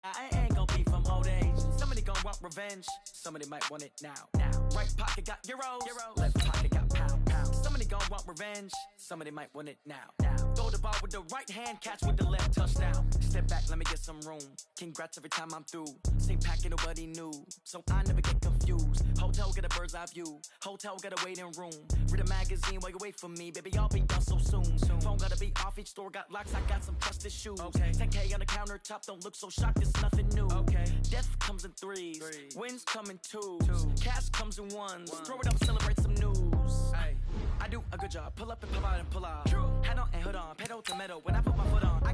I ain't gon' be from old age. Somebody gon' want revenge. Somebody might want it now. Right pocket got euros. Left pocket got pound. Somebody gon' want revenge. Somebody might want it now. Throw the ball with the right hand, catch with the left, touchdown. Step back, let me get some room. Congrats every time I'm through. Same packet, nobody knew, so I never get confused. Hotel get a bird's eye view. Hotel got a waiting room. Read a magazine while you wait for me, baby. I'll be done so soon. Phone gotta be off. Each store got locks. I got some trusted shoes. 10K on the countertop. Don't look so shocked. It's nothing new. Death comes in threes. Wins come in twos. Cash comes in ones. Throw it up, celebrate some news. I do a good job. Pull up and pull out and pull out. Head on and hood on. Pedal to metal. When I put my foot on, I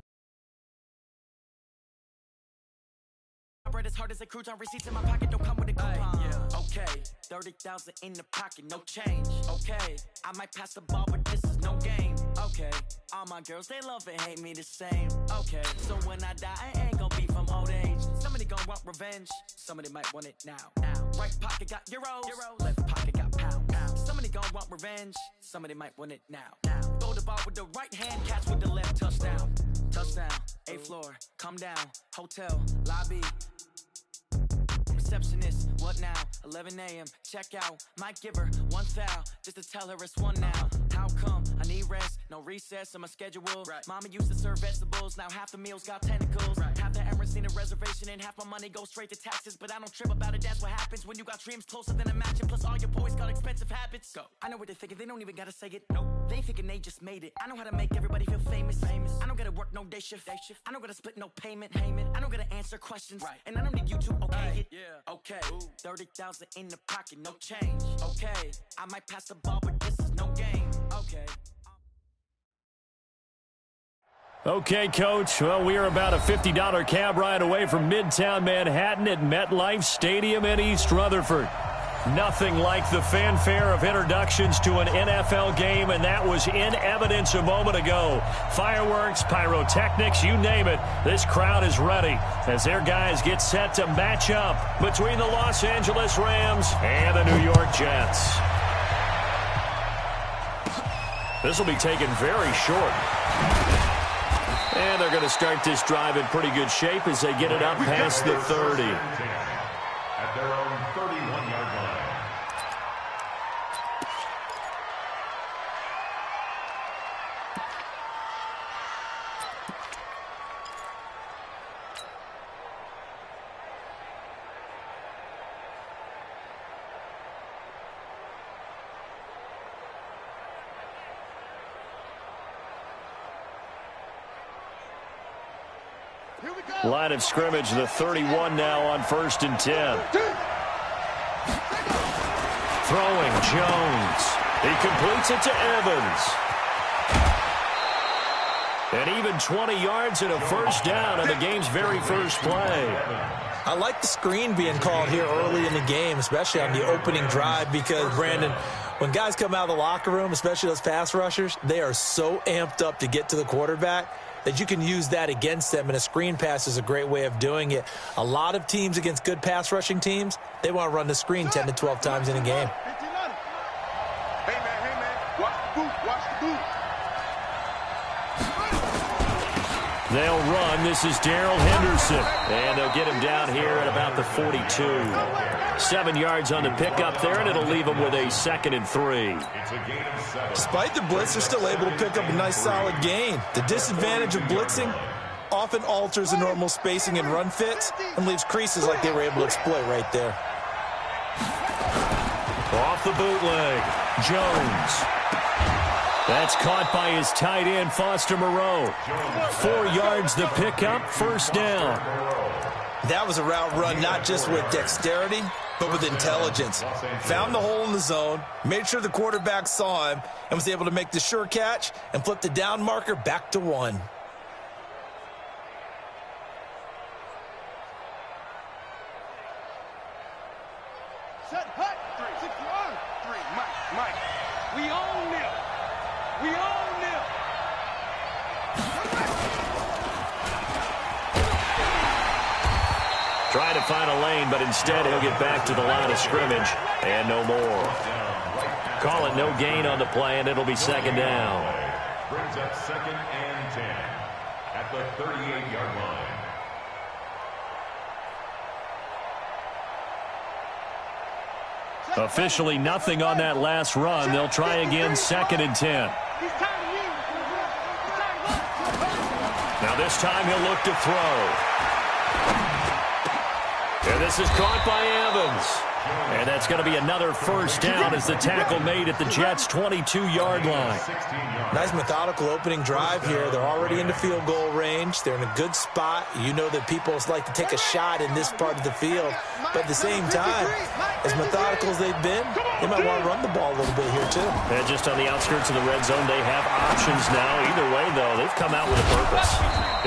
bread as hard as a crouton. Receipts in my pocket don't come with a coupon. Okay, 30,000 in the pocket, no change. Okay, I might pass the ball, but this is no game. Okay, all my girls, they love and hate me the same. Okay, so when I die, I ain't gon' be from old age. Somebody gon' want revenge. Somebody might want it now. Right pocket got euros. Left pocket got pound. Somebody gon' want revenge. Somebody might want it now. Throw the ball with the right hand, catch with the left, touchdown. Touchdown, 8th floor, come down. Hotel, lobby. Receptionist, what now? 11 a.m. Check out. Might give her one foul just to tell her it's one now. How come? I need rest, no recess in my schedule. Mama used to serve vegetables, now half the meals got tentacles. Half the Emirates need a reservation and half my money goes straight to taxes. But I don't trip about it, that's what happens when you got dreams closer than a mansion. Plus all your boys got expensive habits. Go. I know what they're thinking, they don't even gotta say it. Nope. They thinking they just made it. I know how to make everybody feel famous. I don't gotta work no day shift. I don't gotta split no payment. I don't gotta answer questions. And I don't need you to okay it. Okay, 30,000 in the pocket, no change. Okay, I might pass the ball, but this is no game. Okay, Coach. Well, we are about a $50 cab ride away from Midtown Manhattan at MetLife Stadium in East Rutherford. Nothing like the fanfare of introductions to an NFL game, and that was in evidence a moment ago. Fireworks, pyrotechnics, you name it. This crowd is ready as their guys get set to match up between the Los Angeles Rams and the New York Jets. This will be taken very short. And they're going to start this drive in pretty good shape as they get it up past the 30. At their own 31-yard line. Line of scrimmage, the 31 now on 1st and 10. Throwing, Jones. He completes it to Evans. And even 20 yards and a first down on the game's very first play. I like the screen being called here early in the game, especially on the opening drive, because, Brandon, when guys come out of the locker room, especially those pass rushers, they are so amped up to get to the quarterback that you can use that against them, and a screen pass is a great way of doing it. A lot of teams against good pass rushing teams, they want to run the screen 10 to 12 times in a game. Hey, man, watch the boot, watch the boot. They'll run. This is Darrell Henderson. And they'll get him down here at about the 42. 7 yards on the pickup there, and it'll leave him with a 2nd and 3. Despite the blitz, they're still able to pick up a nice solid gain. The disadvantage of blitzing often alters the normal spacing and run fits and leaves creases like they were able to exploit right there. Off the bootleg, Jones. That's caught by his tight end, Foster Moreau. 4 yards the pickup, first down. That was a route run not just with dexterity, but with intelligence. Found the hole in the zone, made sure the quarterback saw him, and was able to make the sure catch and flip the down marker back to 1. Set, hut, 3, 6, 1, 3, Mike, we own them. We own them. Trying to find a lane, but instead he'll get back to the line of scrimmage, and no more. Call it no gain on the play, and it'll be 2nd down. Brings up 2nd and 10 at the 38-yard line. Officially nothing on that last run. They'll try again, 2nd and 10. Now this time he'll look to throw. And this is caught by Evans. And that's going to be another first down as the tackle made at the Jets' 22-yard line. Nice methodical opening drive here. They're already into field goal range. They're in a good spot. You know that people like to take a shot in this part of the field. But at the same time, as methodical as they've been, they might want to run the ball a little bit here too. And just on the outskirts of the red zone, they have options now. Either way, though, they've come out with a purpose.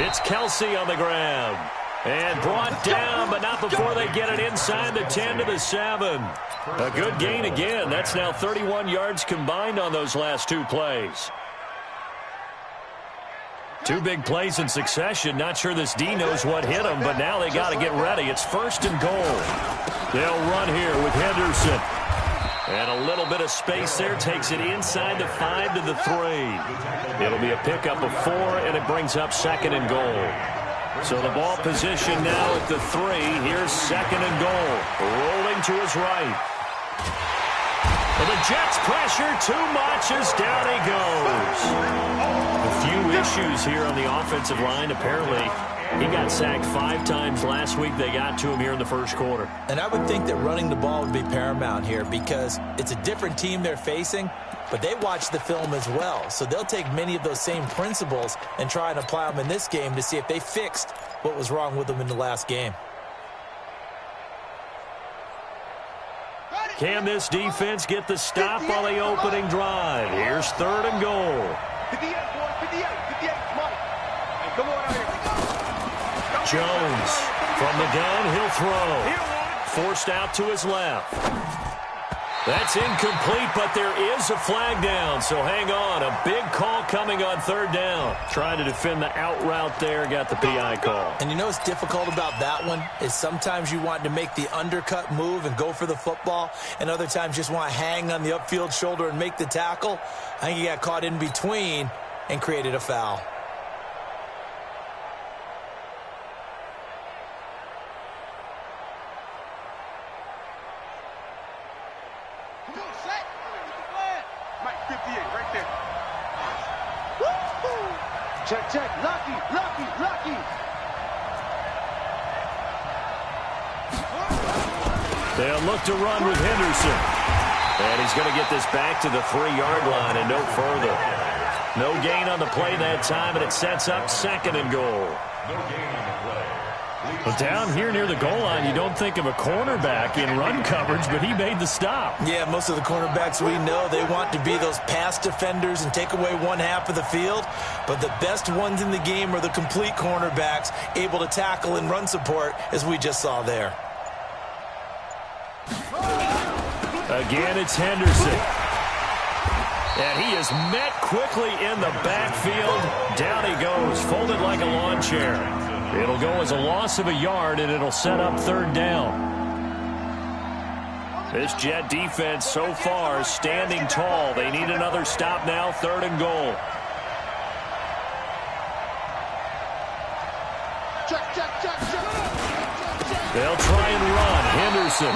It's Kelsey on the grab. And brought down, but not before they get it inside the 10 to the 7. A good gain again. That's now 31 yards combined on those last 2 plays. 2 big plays in succession. Not sure this D knows what hit them, but now they got to get ready. It's 1st and goal. They'll run here with Henderson. And a little bit of space there. Takes it inside the 5 to the 3. It'll be a pickup of 4, and it brings up 2nd and goal. So the ball position now at the 3. Here's 2nd and goal. Rolling to his right. And the Jets pressure too much as down he goes. A few issues here on the offensive line. Apparently, he got sacked 5 times last week. They got to him here in the first quarter. And I would think that running the ball would be paramount here because it's a different team they're facing, but they watch the film as well. So they'll take many of those same principles and try and apply them in this game to see if they fixed what was wrong with them in the last game. Can this defense get the stop on the opening drive? Here's 3rd and goal. 58, boy, 58, Mike. Hey, come on out here. Jones from the gun, he'll throw. Forced out to his left. That's incomplete, but there is a flag down, so hang on. A big call coming on 3rd down. Trying to defend the out route there, got the PI call. And you know what's difficult about that one is sometimes you want to make the undercut move and go for the football, and other times just want to hang on the upfield shoulder and make the tackle. I think he got caught in between and created a foul. Mike, 58, right there. Check. Lucky. They'll look to run with Henderson. And he's going to get this back to the 3-yard line and no further. No gain on the play that time, and it sets up 2nd and goal. No gain on the play. Well, down here near the goal line, you don't think of a cornerback in run coverage, but he made the stop. Yeah, most of the cornerbacks we know, they want to be those pass defenders and take away one half of the field. But the best ones in the game are the complete cornerbacks, able to tackle and run support, as we just saw there. Again, it's Henderson. And he is met quickly in the backfield. Down he goes, folded like a lawn chair. It'll go as a loss of a yard, and it'll set up 3rd down. This Jet defense so far standing tall. They need another stop now, 3rd and goal. They'll try and run. Henderson.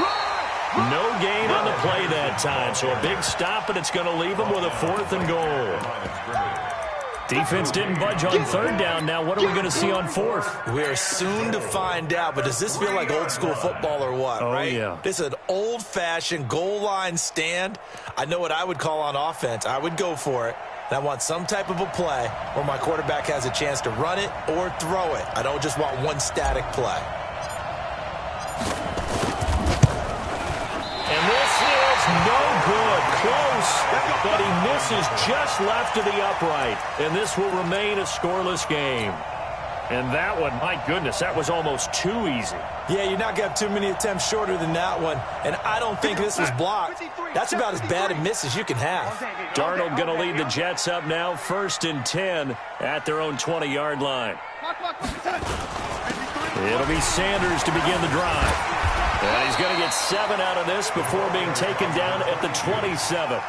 No gain on the play that time, so a big stop, and it's going to leave them with a 4th and goal. Defense didn't budge on 3rd down. Now what are we going to see on 4th? We're soon to find out, but does this feel like old school football or what, right? Yeah. This is an old-fashioned goal line stand. I know what I would call on offense. I would go for it. And I want some type of a play where my quarterback has a chance to run it or throw it. I don't just want one static play. And this is no good. Close, but he misses just left of the upright. And this will remain a scoreless game. And that one, my goodness, that was almost too easy. Yeah, you're not going to have too many attempts shorter than that one. And I don't think this was blocked. That's about as bad a miss as you can have. Darnold going to lead the Jets up now, 1st and 10 at their own 20-yard line. It'll be Sanders to begin the drive. And he's going to get 7 out of this before being taken down at the 27.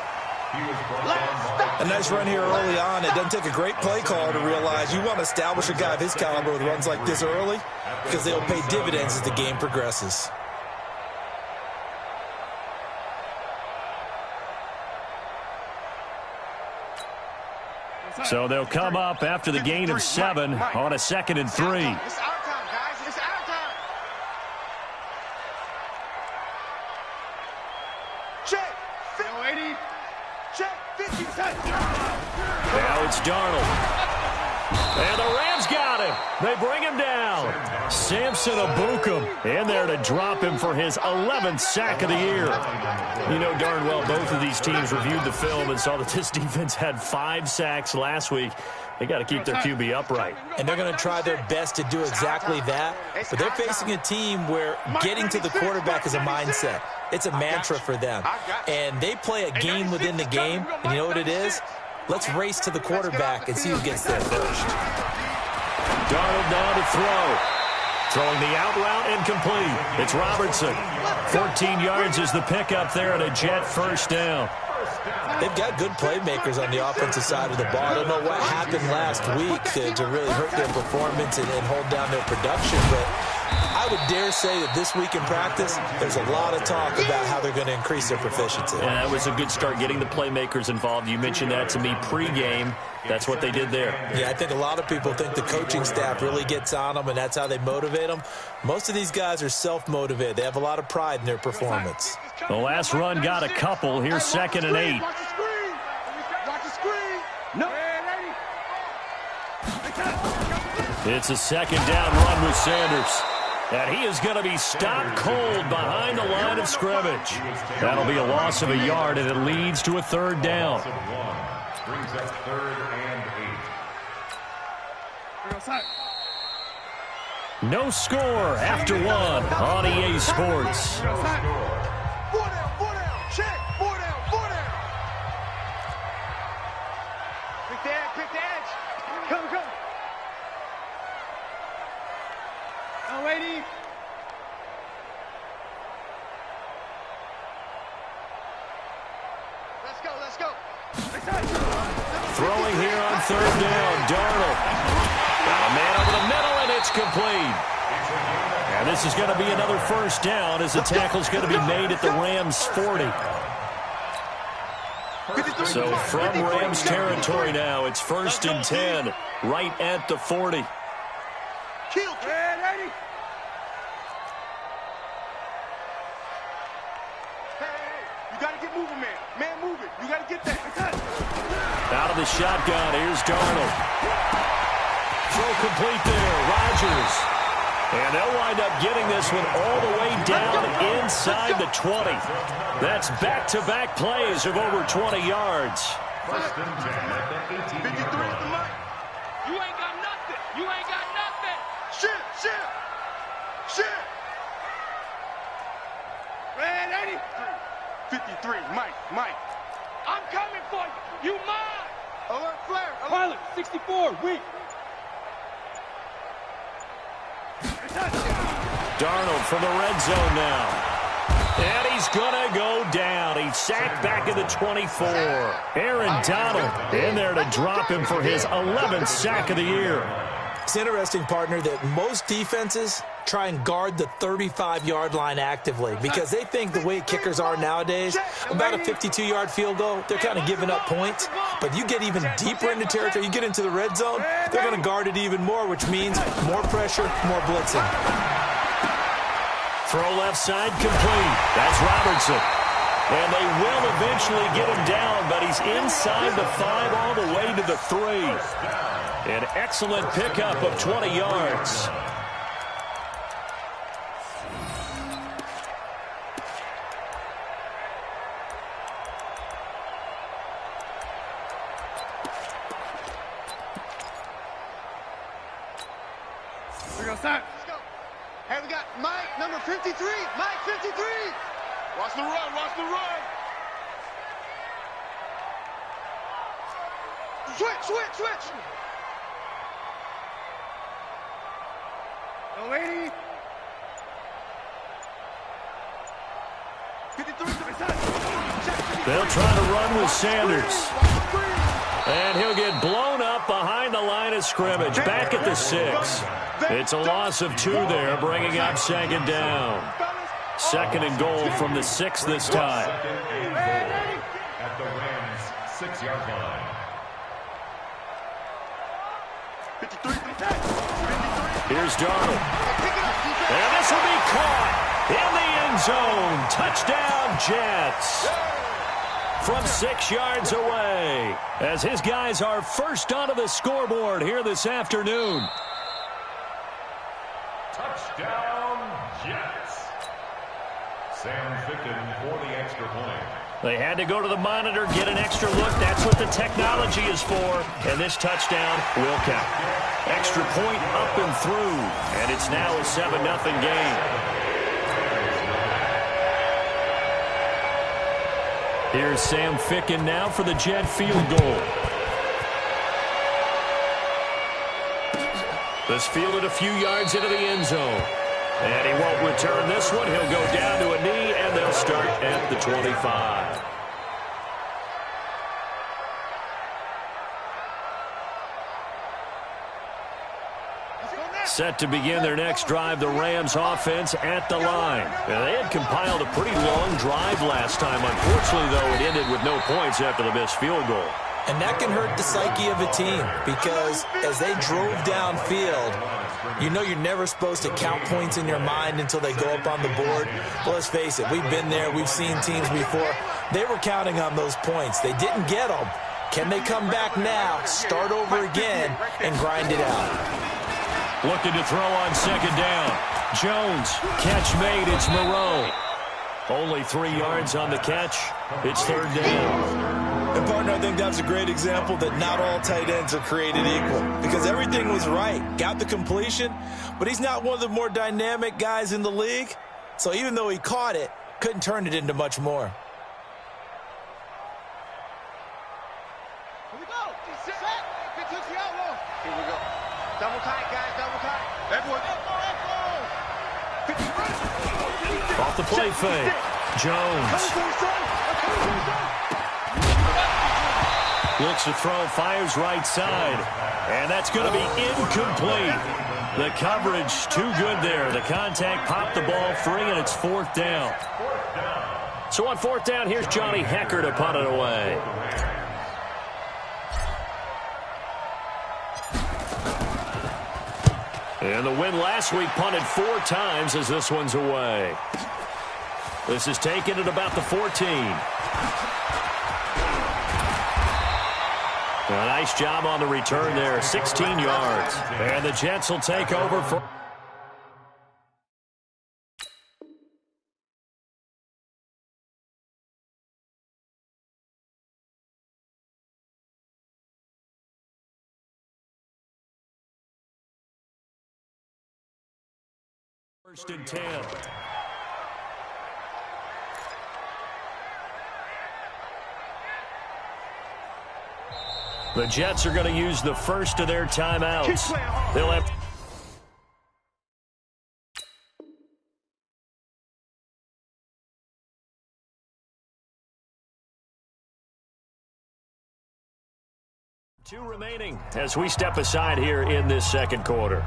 A nice run here early on. It doesn't take a great play caller to realize you want to establish a guy of his caliber with runs like this early because they'll pay dividends as the game progresses. So they'll come up after the gain of 7 on a 2nd and 3. It's our time, guys. It's our time. Check. 80. Check. 50. Now it's Darnold. And the Rams got him. They bring him down. Samson Ebukam in there to drop him for his 11th sack of the year. You know darn well both of these teams reviewed the film and saw that this defense had 5 sacks last week. They got to keep their QB upright. And they're going to try their best to do exactly that. But they're facing a team where getting to the quarterback is a mindset. It's a mantra for them. And they play a game within the game. And you know what it is? Let's race to the quarterback and see who gets there first. Darnold now to throw. Throwing the out route incomplete. It's Robertson. 14 yards is the pickup there and a Jet first down. They've got good playmakers on the offensive side of the ball. I don't know what happened last week to really hurt their performance and hold down their production, but I would dare say that this week in practice, there's a lot of talk about how they're going to increase their proficiency. And that was a good start, getting the playmakers involved. You mentioned that to me pregame. That's what they did there. Yeah, I think a lot of people think the coaching staff really gets on them, and that's how they motivate them. Most of these guys are self-motivated. They have a lot of pride in their performance. The last run got a couple. Here's 2nd and 8. Watch the screen. Watch the screen. No. It's a 2nd down run with Sanders. And he is going to be stopped cold behind the line of scrimmage. That'll be a loss of a yard, and it leads to a 3rd down. Brings up 3rd and 8. No score after 1 on EA Sports. 4 down. Check. 4 down. Pick the edge. Come. Oh, 80. Let's go. Throwing here on 3rd down, Darnold. Got a man over the middle, and it's complete. And this is going to be another first down as the tackle's going to be made at the Rams' 40. So from Rams territory now, it's 1st and 10, right at the 40. Kill. Ready. Hey, you got to get moving, man. Man, move it. You got to get that. Out of the shotgun, here's Darnold. Throw complete there, Rodgers. And they'll wind up getting this one all the way down inside the 20. That's back-to-back plays of over 20 yards. 1st and 10 at the 18. 53 at the mic. You ain't got nothing. Shit. Man, 83. 53, Mike. I'm coming for you. You mine. Alert flare. Pilot, 64, weak. Darnold from the red zone now. And he's going to go down. He's sacked back at the 24. Aaron Donald in there to drop him for his 11th sack of the year. It's interesting, partner, that most defenses try and guard the 35-yard line actively because they think the way kickers are nowadays, about a 52-yard field goal, they're kind of giving up points. But you get even deeper into territory, you get into the red zone, they're going to guard it even more, which means more pressure, more blitzing. Throw left side complete. That's Robertson. And they will eventually get him down, but he's inside the 5 all the way to the 3. An excellent pickup of 20 yards. Let's go. Hey, we got Mike, number 53. Mike, 53. Watch the run. Switch. No, 80. 53. They'll try to run with Sanders. And he'll get blown up behind the line of scrimmage, back at the 6. It's a loss of 2 there, bringing up 2nd down. 2nd and goal from the 6 this time. At the Rams' 6-yard line. Here's Darnold. And this will be caught in the end zone. Touchdown, Jets. From 6 yards away, as his guys are first onto the scoreboard here this afternoon. Touchdown, Jets. Sam Ficken for the extra point. They had to go to the monitor, get an extra look. That's what the technology is for. And this touchdown will count. Extra point up and through. And it's now a 7-0 game. Here's Sam Ficken now for the Jet field goal. This fielded a few yards into the end zone. And he won't return this one. He'll go down to a knee, and they'll start at the 25. Set to begin their next drive, the Rams offense at the line. Now, they had compiled a pretty long drive last time. Unfortunately, though, it ended with no points after the missed field goal. And that can hurt the psyche of a team because as they drove downfield, you know you're never supposed to count points in your mind until they go up on the board. Well, let's face it, we've been there. We've seen teams before. They were counting on those points. They didn't get them. Can they come back now, start over again, and grind it out? Looking to throw on second down. Jones, catch made. It's Moreau. Only 3 yards on the catch. It's third down. And, partner, I think that's a great example that not all tight ends are created equal because everything was right. Got the completion, but he's not one of the more dynamic guys in the league. So even though he caught it, couldn't turn it into much more. Here we go. Set. Get to the outlaw. Here we go. Double tight, guys. Double tight. Edward. Off the play fake. Jones. Looks to throw, fires right side. And that's going to be incomplete. The coverage too good there. The contact popped the ball free, and it's fourth down. So on fourth down, here's Johnny Hecker to punt it away. And the win last week punted 4 times as this one's away. This is taken at about the 14. A nice job on the return there, 16 yards. And the Jets will take over for... First and 10. The Jets are going to use the first of their timeouts. They'll have... Two remaining as we step aside here in this second quarter.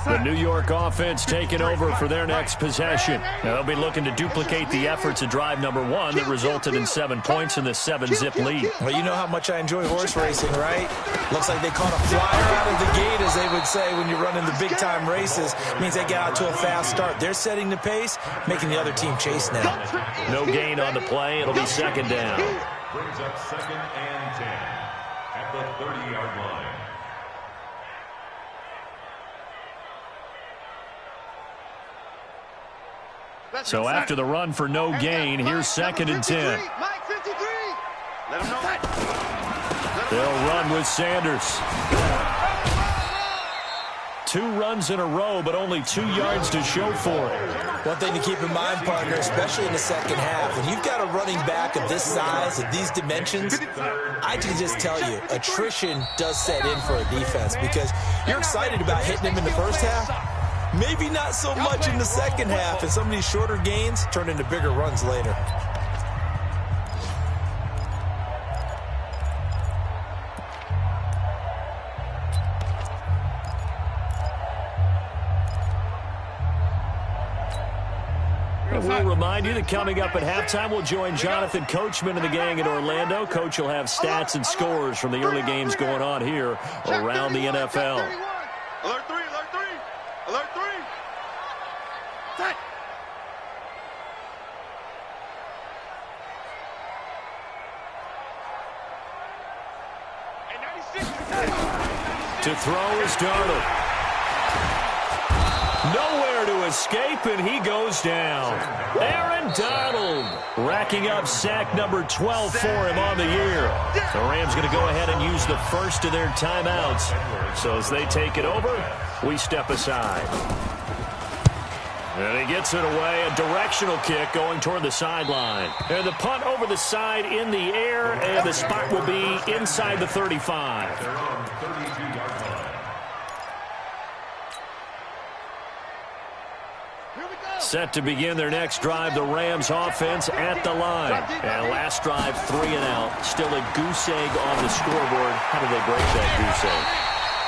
The New York offense taking over for their next possession. Now, they'll be looking to duplicate the efforts of drive number 1 that resulted in 7 points in the 7-zip lead. Well, you know how much I enjoy horse racing, right? Looks like they caught a flyer out of the gate, as they would say when you're running the big-time races. It means they get out to a fast start. They're setting the pace, making the other team chase now. No gain on the play. It'll be second down. Brings up second and 10 at the 30-yard line. So after the run for no gain, here's second and 10. They'll run with Sanders. 2 runs in a row, but only 2 yards to show for it. One thing to keep in mind, partner, especially in the second half, when you've got a running back of this size, of these dimensions, I can just tell you, attrition does set in for a defense because you're excited about hitting him in the first half. Maybe not so much in the second half, and some of these shorter gains turn into bigger runs later. And we'll remind you that coming up at halftime, we'll join Jonathan Coachman and the gang in Orlando. Coach will have stats and scores from the early games going on here around the NFL. Alert 3, alert 3, alert 3. Set. To throw is Darnold. Nowhere to escape, and he goes down. Aaron Donald racking up sack number 12 for him on the year. The Rams going to go ahead and use the first of their timeouts. So as they take it over, we step aside. And he gets it away, a directional kick going toward the sideline. And the punt over the side in the air, and the spot will be inside the 35. Set to begin their next drive, the Rams offense at the line. And last drive, 3 and out. Still a goose egg on the scoreboard. How do they break that goose egg?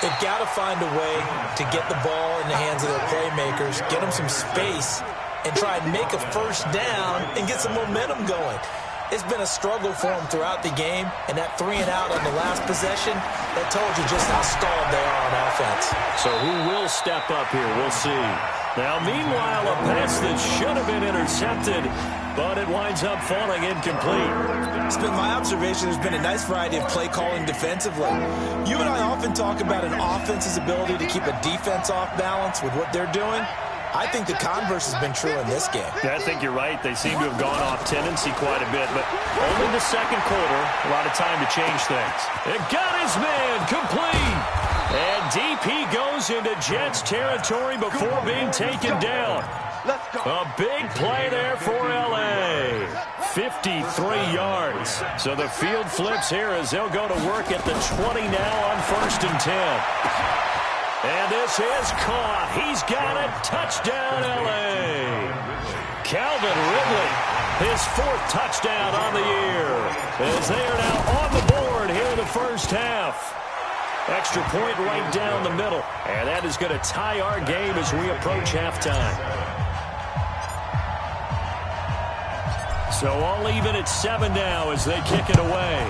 They've got to find a way to get the ball in the hands of their playmakers, get them some space, and try and make a first down and get some momentum going. It's been a struggle for them throughout the game, and that 3 and out on the last possession, that told you just how stalled they are on offense. So who will step up here? We'll see. Now, meanwhile, a pass that should have been intercepted, but it winds up falling incomplete. It's been my observation there's been a nice variety of play calling defensively. You and I often talk about an offense's ability to keep a defense off balance with what they're doing. I think the converse has been true in this game. Yeah, I think you're right. They seem to have gone off tendency quite a bit, but only the second quarter, a lot of time to change things. It got his man complete. And DP goes into Jets territory before being taken down. A big play there for L.A. 53 yards. So the field flips here as they'll go to work at the 20 now on 1st and 10. And this is caught. He's got it. Touchdown, L.A. Calvin Ridley, his 4th touchdown on the year, as they are now on the board here in the first half. Extra point right down the middle. And that is going to tie our game as we approach halftime. So all even at 7 now as they kick it away.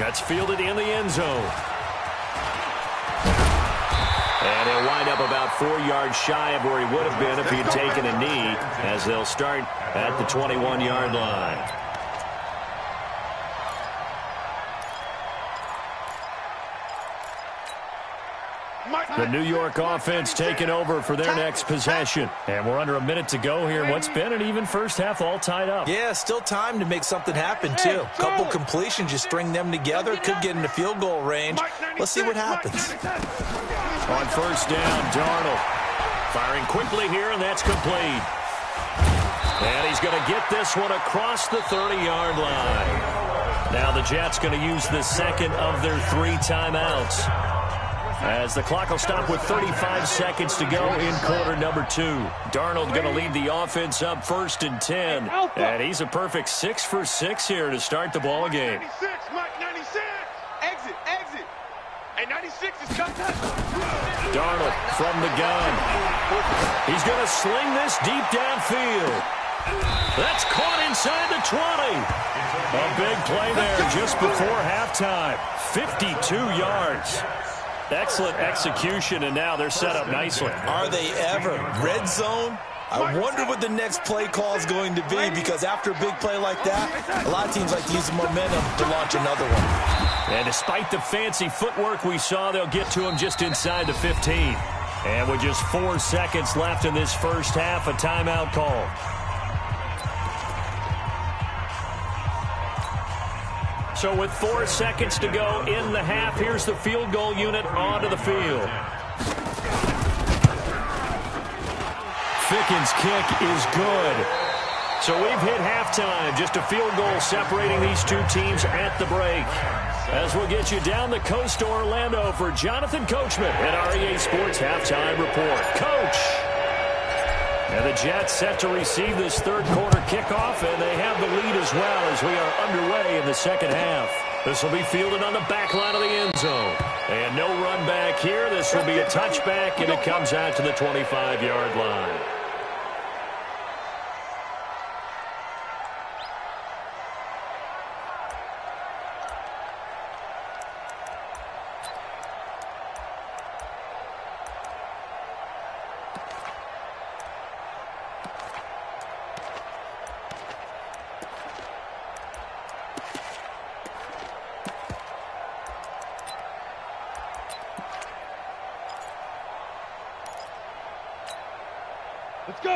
That's fielded in the end zone. And he'll wind up about 4 yards shy of where he would have been if he had taken a knee, as they'll start at the 21-yard line. The New York offense taking over for their next possession. And we're under a minute to go here. What's been an even first half, all tied up. Yeah, still time to make something happen, too. A couple completions, you string them together, could get into field goal range. Let's see what happens. On 1st down, Darnold firing quickly here, and that's complete. And he's going to get this one across the 30-yard line. Now the Jets going to use the second of their 3 timeouts, as the clock will stop with 35 seconds to go in quarter number 2. Darnold going to lead the offense up 1st and 10. And he's a perfect 6 for 6 here to start the ball game. 96, Mike, 96. Exit, exit. And 96 is cut. Darnold from the gun. He's going to sling this deep downfield. That's caught inside the 20. A big play there just before halftime. 52 yards. Excellent execution, and now they're set up nicely. Are they ever? Red zone? I wonder what the next play call is going to be, because after a big play like that, a lot of teams like to use the momentum to launch another one. And despite the fancy footwork we saw, they'll get to him just inside the 15. And with just 4 seconds left in this first half, a timeout call. So with 4 seconds to go in the half, here's the field goal unit onto the field. Ficken's kick is good. So we've hit halftime. Just a field goal separating these two teams at the break. As we'll get you down the coast to Orlando for Jonathan Coachman at our EA Sports Halftime Report. Coach! And the Jets set to receive this third quarter kickoff, and they have the lead as well as we are underway in the second half. This will be fielded on the back line of the end zone. And no run back here. This will be a touchback, and it comes out to the 25-yard line.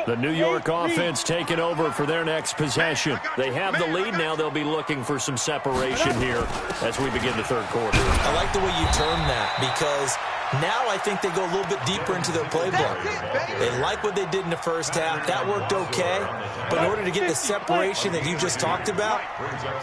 The New York offense taking over for their next possession. They have the lead now. They'll be looking for some separation here as we begin the third quarter. I like the way you term that because now I think they go a little bit deeper into their playbook. They like what they did in the first half. That worked okay. But in order to get the separation that you just talked about,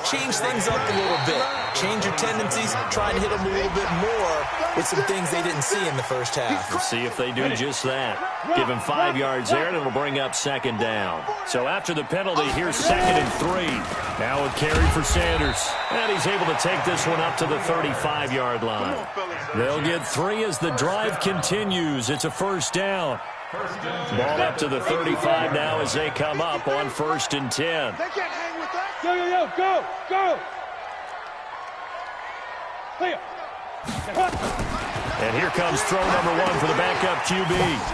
change things up a little bit. Change your tendencies. Try and hit them a little bit more with some things they didn't see in the first half. Let's see if they do just that. Give him 5 yards there, and it'll bring up second down. So after the penalty, here's 2nd and 3. Now a carry for Sanders. And he's able to take this one up to the 35-yard line. They'll get 3 as the drive continues. It's a first down. Ball up to the 35 now as they come up on 1st and 10. They can't hang with that. Yo, go, go. Here. And here comes throw number 1 for the backup QB.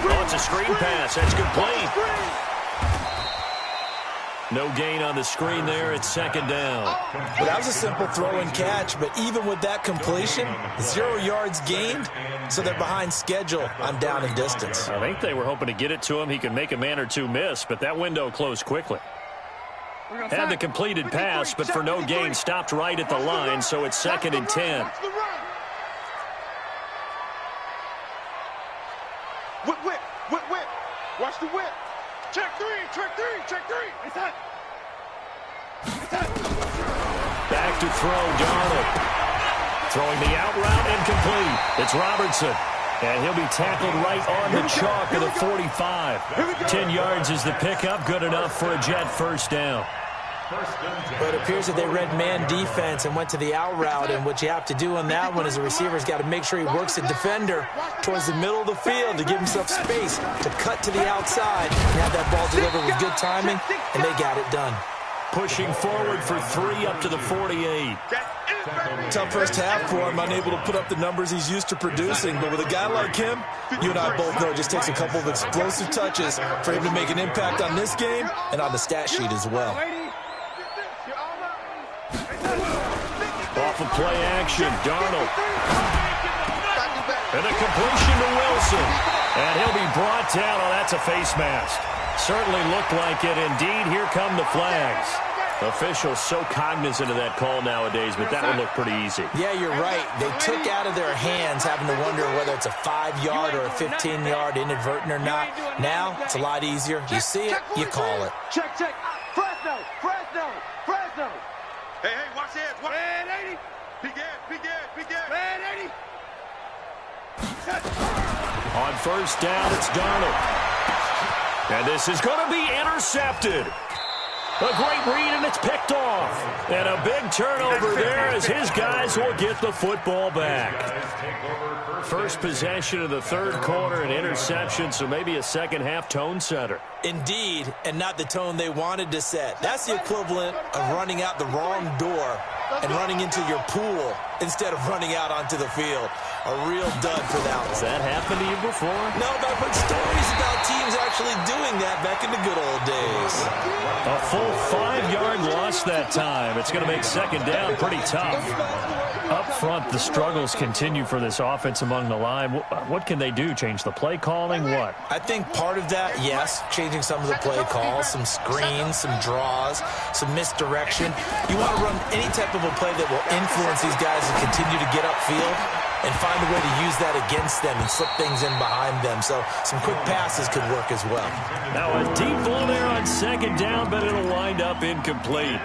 Oh, it's a screen pass. That's complete. No gain on the screen there. It's 2nd down. Well, that was a simple throw and catch, but even with that completion, 0 yards gained, so they're behind schedule on down and distance. I think they were hoping to get it to him. He could make a man or two miss, but that window closed quickly. Had the completed pass, but for no gain, stopped right at the line, so it's 2nd and 10. Whip. Watch the whip. Check three. It's hot. Back to throw, Darnold. Throwing the out route, incomplete. It's Robertson. And he'll be tackled right on the chalk of the 45. 10 yards is the pickup, good enough for a Jet first down. But it appears that they read man defense and went to the out route, and what you have to do on that one is the receiver's got to make sure he works the defender towards the middle of the field to give himself space to cut to the outside and have that ball delivered with good timing, and they got it done. Pushing forward for 3 up to the 48. Tough first half for him, unable to put up the numbers he's used to producing. But with a guy like him, you and I both know it just takes a couple of explosive touches for him to make an impact on this game and on the stat sheet as well. Off of play action, Darnold. And a completion to Wilson. And he'll be brought down. Oh, that's a face mask. Certainly looked like it. Indeed, here come the flags. Officials so cognizant of that call nowadays, but that would look pretty easy. Yeah, you're right. They took out of their hands having to wonder whether it's a 5-yard or a 15-yard inadvertent or not. Now, it's a lot easier. You see it, you call it. Check. Fresno. Hey, watch this. Red 80. Be good. Red 80. On first down, it's Darnold. And this is going to be intercepted. A great read, and it's picked off. And a big turnover there as his guys will get the football back. First possession of the third quarter, an interception, so maybe a second-half tone setter. Indeed, and not the tone they wanted to set. That's the equivalent of running out the wrong door and running into your pool instead of running out onto the field. A real dud for that one. Has that happened to you before? No, but I've heard stories about teams actually doing that back in the good old days. A full 5-yard loss that time. It's going to make second down pretty tough. Up front, the struggles continue for this offense among the line. What can they do? Change the play calling? What? I think part of that, yes, changing some of the play calls, some screens, some draws, some misdirection. You want to run any type of a play that will influence these guys to continue to get upfield and find a way to use that against them and slip things in behind them. So some quick passes could work as well. Now a deep ball there on second down, but it'll wind up incomplete.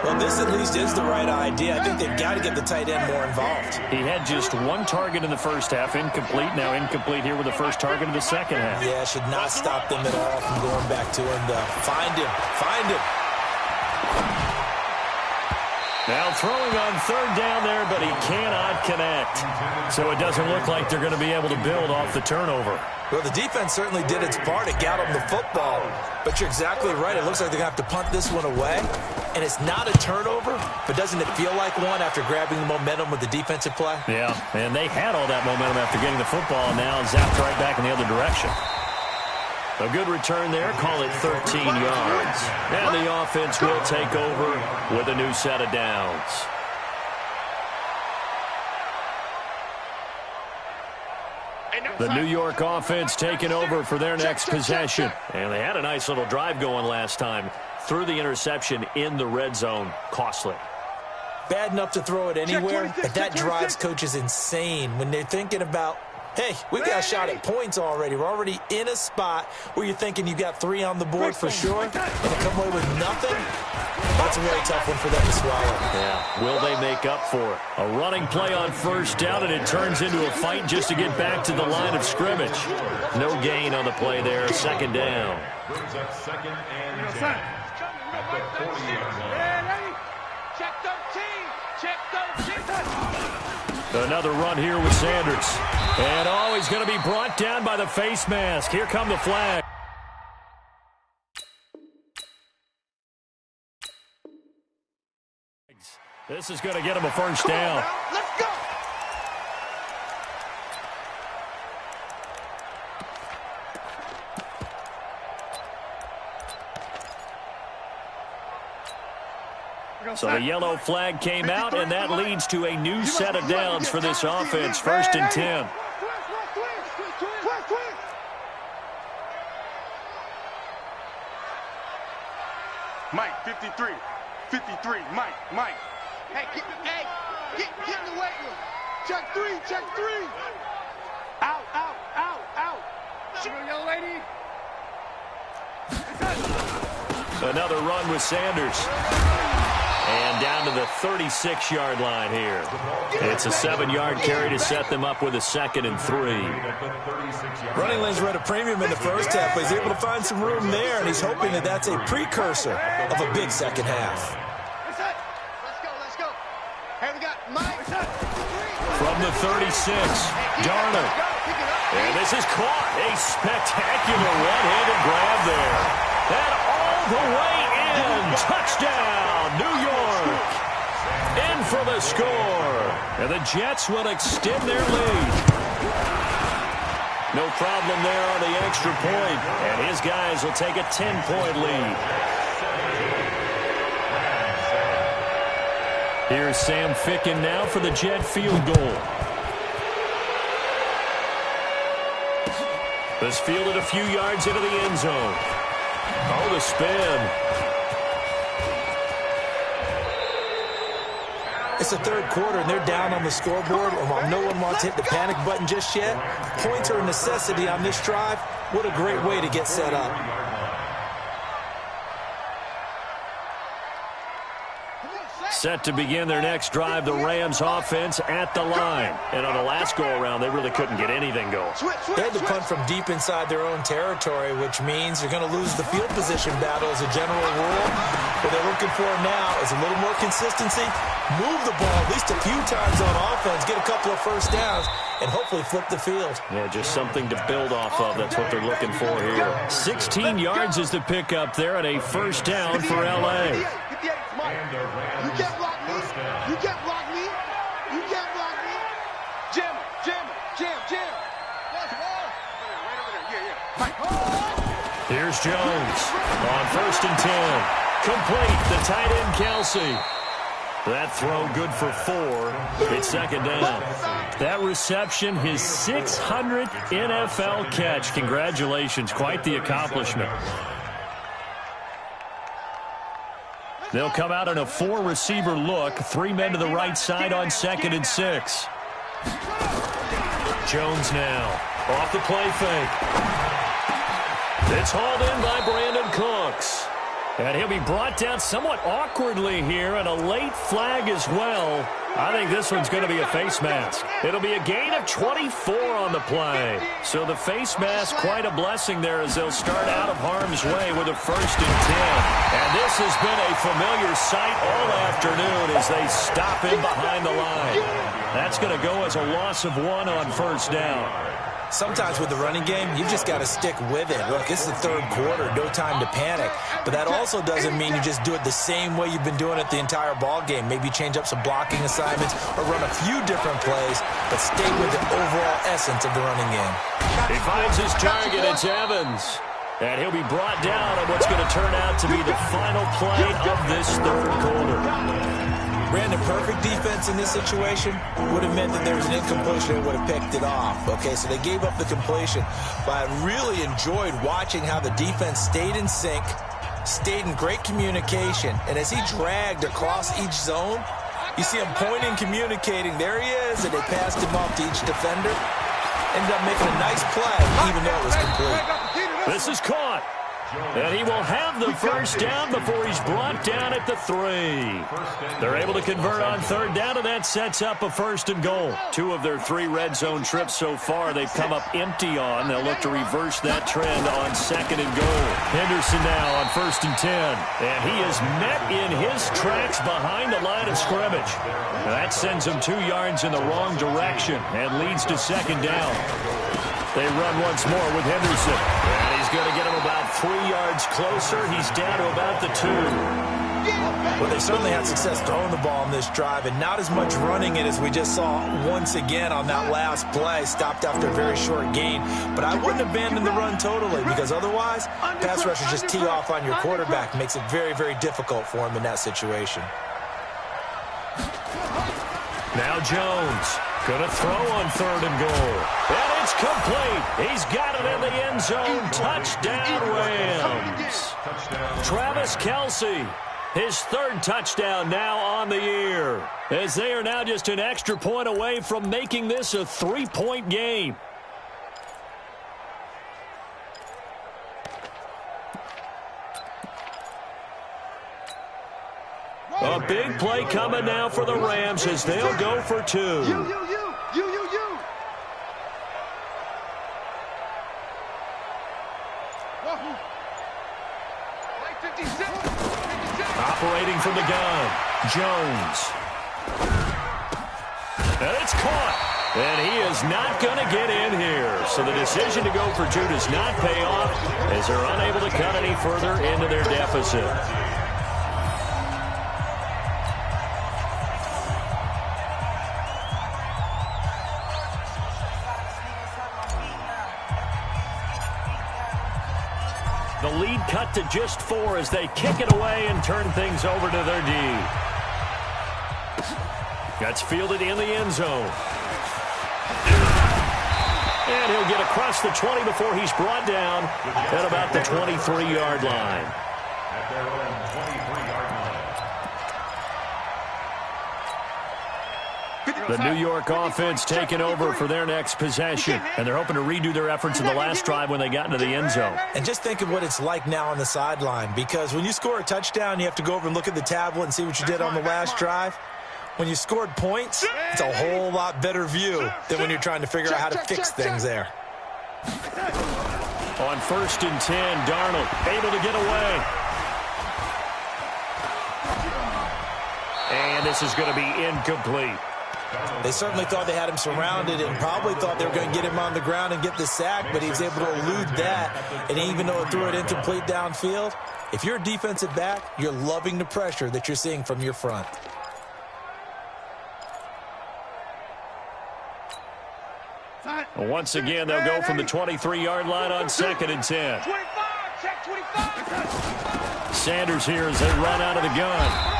Well, this at least is the right idea. I think they've got to get the tight end more involved. He had just one target in the first half, incomplete. Now incomplete here with the first target of the second half. Yeah, should not stop them at all from going back to him, though. Find him. Find him. Now throwing on third down there, but he cannot connect. So it doesn't look like they're going to be able to build off the turnover. Well, the defense certainly did its part. It got them the football. But you're exactly right. It looks like they're going to have to punt this one away. And it's not a turnover, but doesn't it feel like one after grabbing the momentum with the defensive play? Yeah, and they had all that momentum after getting the football, and now zapped right back in the other direction. A good return there, call it 13 yards. And the offense will take over with a new set of downs. The New York offense taking over for their next possession. And they had a nice little drive going last time. Threw the interception in the red zone. Costly. Bad enough to throw it anywhere, but that drives coaches insane when they're thinking about, hey, we've got a shot at points already. We're already in a spot where you're thinking you got 3 on the board for sure, and to come away with nothing, that's a really tough one for them to swallow. Yeah, will they make up for it? A running play on first down, and it turns into a fight just to get back to the line of scrimmage. No gain on the play there, second down. Brings up second and 10 at the 40-yard line. Check 13. Check 13. Another run here with Sanders. And, oh, he's going to be brought down by the face mask. Here come the flag. This is going to get him a first down. Let's go. So the yellow flag came out, and that leads to a new set of downs for this offense. First and 10. Mike, 53. 53. Mike. Hey, get in the weight room. Check 3. Out. Young lady. Another run with Sanders. And down to the 36-yard line here. It's a 7-yard carry to set them up with a 2nd and 3. Running lanes were at a premium in the first half, but he's able to find some room there, and he's hoping that that's a precursor of a big second half. Let's go. Hey, we got Mike. From the 36, Darnold. And this is caught. A spectacular one-handed grab there. And all the way in. Touchdown, New York. In for the score. And the Jets will extend their lead. No problem there on the extra point. And his guys will take a 10-point lead. Here's Sam Ficken now for the Jet field goal. This fielded a few yards into the end zone. Oh, the spin. It's the third quarter, and they're down on the scoreboard. And while no one wants to hit the panic button just yet, points are a necessity on this drive. What a great way to get set up. Set to begin their next drive, the Rams offense at the line. And on the last go-around, they really couldn't get anything going. They had to punt from deep inside their own territory, which means you're going to lose the field position battle as a general rule. What they're looking for now is a little more consistency, move the ball at least a few times on offense, get a couple of first downs, and hopefully flip the field. Yeah, just something to build off of. That's what they're looking for here. 16 yards is the pickup there, and a first down for L.A. You can't block me. You can't block me. You can't block me. Jam. Right over there. Yeah. Mike. Here's Jones on first and 10. Complete, the tight end Kelsey. That throw good for 4. It's second down. That reception, his 600th NFL catch. Congratulations, quite the accomplishment. They'll come out in a 4-receiver look. 3 men to the right side on 2nd and 6. Jones now off the play fake. It's hauled in by Brandon Cooks. And he'll be brought down somewhat awkwardly here, and a late flag as well. I think this one's going to be a face mask. It'll be a gain of 24 on the play. So the face mask, quite a blessing there as they'll start out of harm's way with a 1st and 10. And this has been a familiar sight all afternoon as they stop him behind the line. That's going to go as a loss of 1 on 1st down. Sometimes with the running game, you've just got to stick with it. Look, it's the 3rd quarter, no time to panic. But that also doesn't mean you just do it the same way you've been doing it the entire ball game. Maybe change up some blocking assignments or run a few different plays, but stay with the overall essence of the running game. He finds his target. It's Evans. And he'll be brought down on what's going to turn out to be the final play of this 3rd quarter. Brandon, perfect defense in this situation would have meant that there was an incompletion and would have picked it off. Okay, so they gave up the completion. But I really enjoyed watching how the defense stayed in sync, stayed in great communication, and as he dragged across each zone, you see him pointing, communicating. There he is, and they passed him off to each defender. Ended up making a nice play, even though it was complete. This is caught. And he will have the 1st down before he's brought down at the 3. They're able to convert on 3rd down, and that sets up a 1st and goal. 2 of their 3 red zone trips so far they've come up empty on. They'll look to reverse that trend on 2nd and goal. Henderson now on 1st and 10. And he is met in his tracks behind the line of scrimmage. Now that sends him 2 yards in the wrong direction and leads to 2nd down. They run once more with Henderson. And he's going to get him about 3 yards closer. He's down to about the 2. Well, they certainly had success throwing the ball in this drive, and not as much running it as we just saw once again on that last play. Stopped after a very short gain. But I wouldn't abandon the run totally, because otherwise, pass rushers just tee off on your quarterback. Makes it very, very difficult for him in that situation. Now Jones. Going to throw on 3rd and goal. And it's complete. He's got it in the end zone. Touchdown, Rams. Travis Kelce, his 3rd touchdown now on the year, as they are now just an extra point away from making this a 3-point game. A big play coming now for the Rams as they'll go for 2. Operating from the gun, Jones. And it's caught. And he is not going to get in here. So the decision to go for 2 does not pay off as they're unable to cut any further into their deficit. The lead cut to just 4 as they kick it away and turn things over to their D. That's fielded in the end zone. And he'll get across the 20 before he's brought down at about the 23-yard line. At their own 23-yard line. The New York offense taking over for their next possession, and they're hoping to redo their efforts in the last drive when they got into the end zone. And just think of what it's like now on the sideline, because when you score a touchdown, you have to go over and look at the tablet and see what you did on the last drive. When you scored points, it's a whole lot better view than when you're trying to figure out how to fix things there. On 1st and 10, Darnold able to get away. And this is going to be incomplete. They certainly thought they had him surrounded and probably thought they were going to get him on the ground and get the sack, but he was able to elude that. And even though it threw it incomplete downfield, if you're a defensive back, you're loving the pressure that you're seeing from your front. Once again, they'll go from the 23-yard line on 2nd and 10. 25, check 25. Sanders here as they run out of the gun.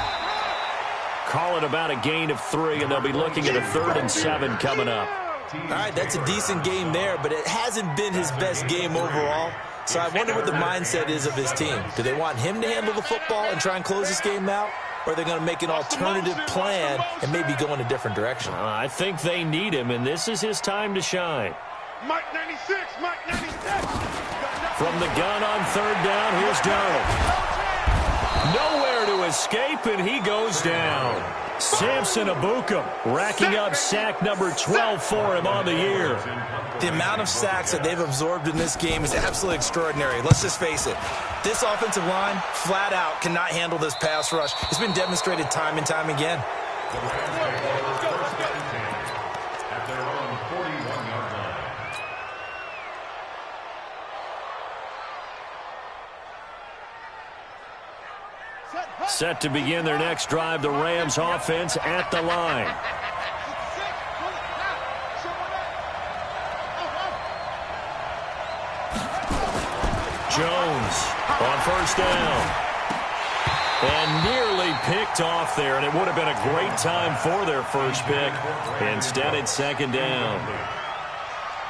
Call it about a gain of 3, and they'll be looking at a 3rd and 7 coming up. All right, that's a decent game there, but it hasn't been his best game overall. So I wonder what the mindset is of his team. Do they want him to handle the football and try and close this game out? Or are they going to make an alternative plan and maybe go in a different direction? I think they need him, and this is his time to shine. Mike 96, Mike 96. From the gun on 3rd down, here's Darnold. Nowhere to escape, and he goes down. Samson Abuka racking up sack number 12 for him on the year. The amount of sacks that they've absorbed in this game is absolutely extraordinary. Let's just face it. This offensive line, flat out, cannot handle this pass rush. It's been demonstrated time and time again. At their own 41-yard line. Set to begin their next drive, the Rams offense at the line. Jones on first down. And nearly picked off there, and it would have been a great time for their first pick. Instead, it's second down.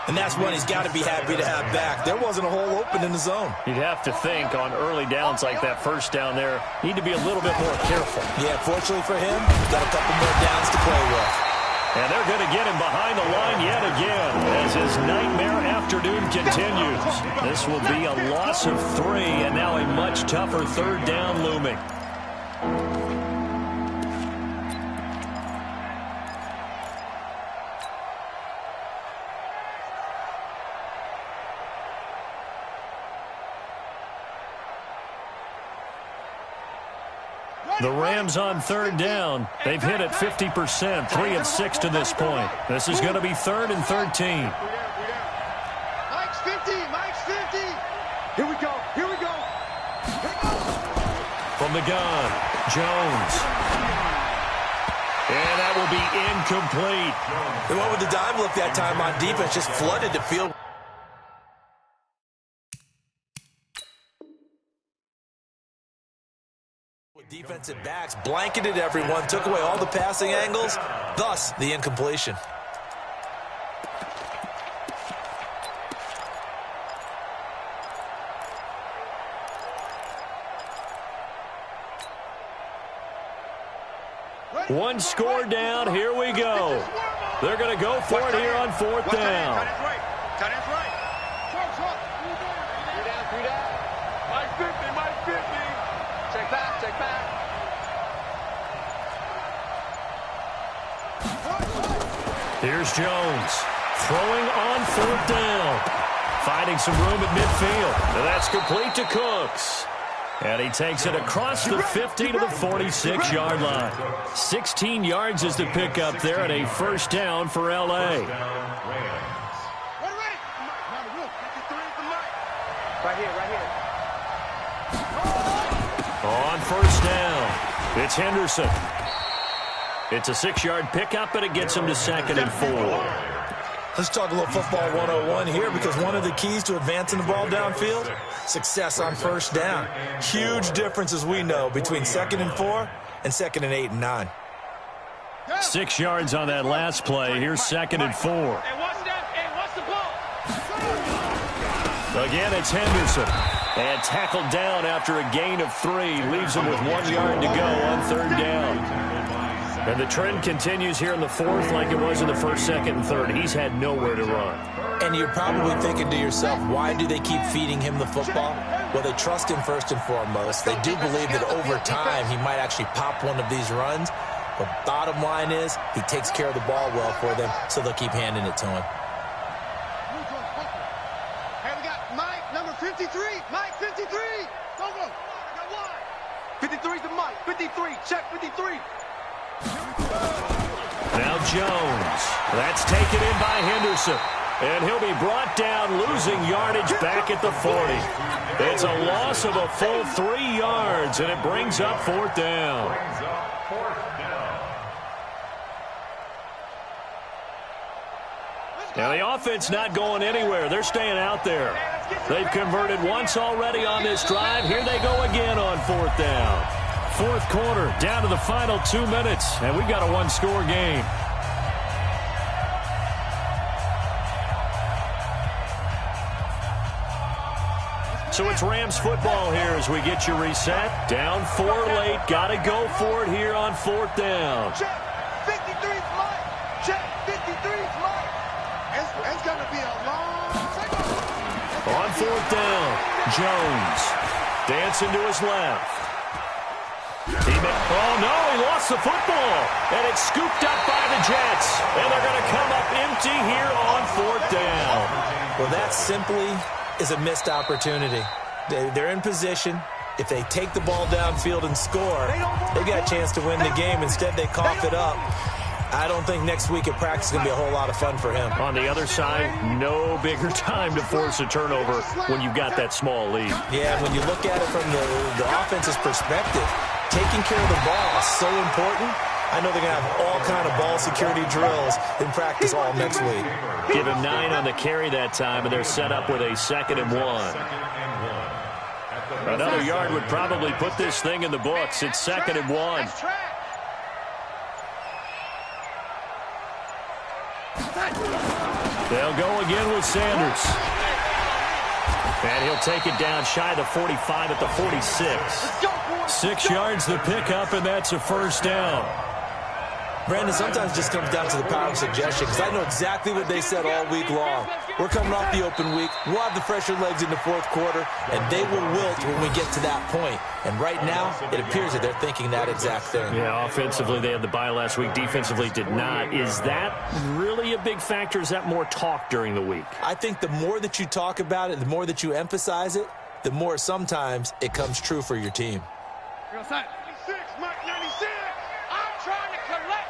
And that's one he's got to be happy to have back. There wasn't a hole open in the zone. You'd have to think on early downs like that first down there, need to be a little bit more careful. Yeah, fortunately for him, he's got a couple more downs to play with. And they're going to get him behind the line yet again as his nightmare afternoon continues. This will be a loss of 3, and now a much tougher third down looming. The Rams on third down. They've hit it 50%, 3 of 6 to this point. This is going to be 3rd and 13. Mike's 50, Mike's 50. Here we go, here we go. From the gun, Jones. And that will be incomplete. They went with the dive look that time on defense, just flooded the field. Defensive backs blanketed everyone, took away all the passing angles, thus the incompletion. One score down, here we go. They're going to go for it here on fourth down. Tight end's right. Tight end's right. Three down. Mike 50, Mike 50. Check back, check back. Here's Jones throwing on fourth down. Finding some room at midfield. And that's complete to Cooks. And he takes it across the 50 to the 46-yard line. 16 yards is the pickup there at a first down for L.A. Right here. On first down, it's Henderson. It's a 6-yard pickup, and it gets him to 2nd and 4. Let's talk a little football 101 here, because one of the keys to advancing the ball downfield, success on first down. Huge difference, as we know, between 2nd and 4 and 2nd and 8 and 9. 6 yards on that last play. Here's 2nd and 4. Again, it's Henderson. And tackled down after a gain of 3. Leaves him with 1 yard to go on third down. And the trend continues here in the fourth like it was in the first, second, and third. He's had nowhere to run. And you're probably thinking to yourself, why do they keep feeding him the football? Well, they trust him first and foremost. They do believe that over time he might actually pop one of these runs. But bottom line is he takes care of the ball well for them, so they'll keep handing it to him. Hey, we got Mike, number 53. Mike, 53. Go. I got one. 53's the Mike. 53. Check 53. Now Jones. That's taken in by Henderson. And he'll be brought down, losing yardage back at the 40. It's a loss of a full 3 yards, and it brings up fourth down. Now the offense not going anywhere. They're staying out there. They've converted once already on this drive. Here they go again on fourth down. Fourth quarter, down to the final 2 minutes, and we've got a one-score game. So it's Rams football here as we get you reset. Down 4 late, got to go for it here on fourth down. Check. 53's Mike. Check. 53's Mike. It's going to be a long second. On fourth down, Jones dancing to his left. Oh, no, he lost the football. And it's scooped up by the Jets. And they're going to come up empty here on 4th down. Well, that simply is a missed opportunity. They're in position. If they take the ball downfield and score, they've got a chance to win the game. Instead, they cough it up. I don't think next week at practice is going to be a whole lot of fun for him. On the other side, no bigger time to force a turnover when you've got that small lead. Yeah, when you look at it from the offense's perspective, taking care of the ball is so important. I know they're going to have all kind of ball security drills in practice all next week. Give him 9 on the carry that time, and they're set up with a 2nd and 1. Another yard would probably put this thing in the books. It's 2nd and 1. They'll go again with Sanders. And he'll take it down shy of the 45 at the 46. 6 yards the pickup, and that's a 1st down. Brandon, sometimes it just comes down to the power of suggestion, because I know exactly what they said all week long. We're coming off the open week. We'll have the fresher legs in the 4th quarter, and they will wilt when we get to that point. And right now, it appears that they're thinking that exact thing. Yeah, offensively, they had the bye last week. Defensively, did not. Is that really a big factor? Is that more talk during the week? I think the more that you talk about it, the more that you emphasize it, the more sometimes it comes true for your team. 96, Mike 96. I'm trying to collect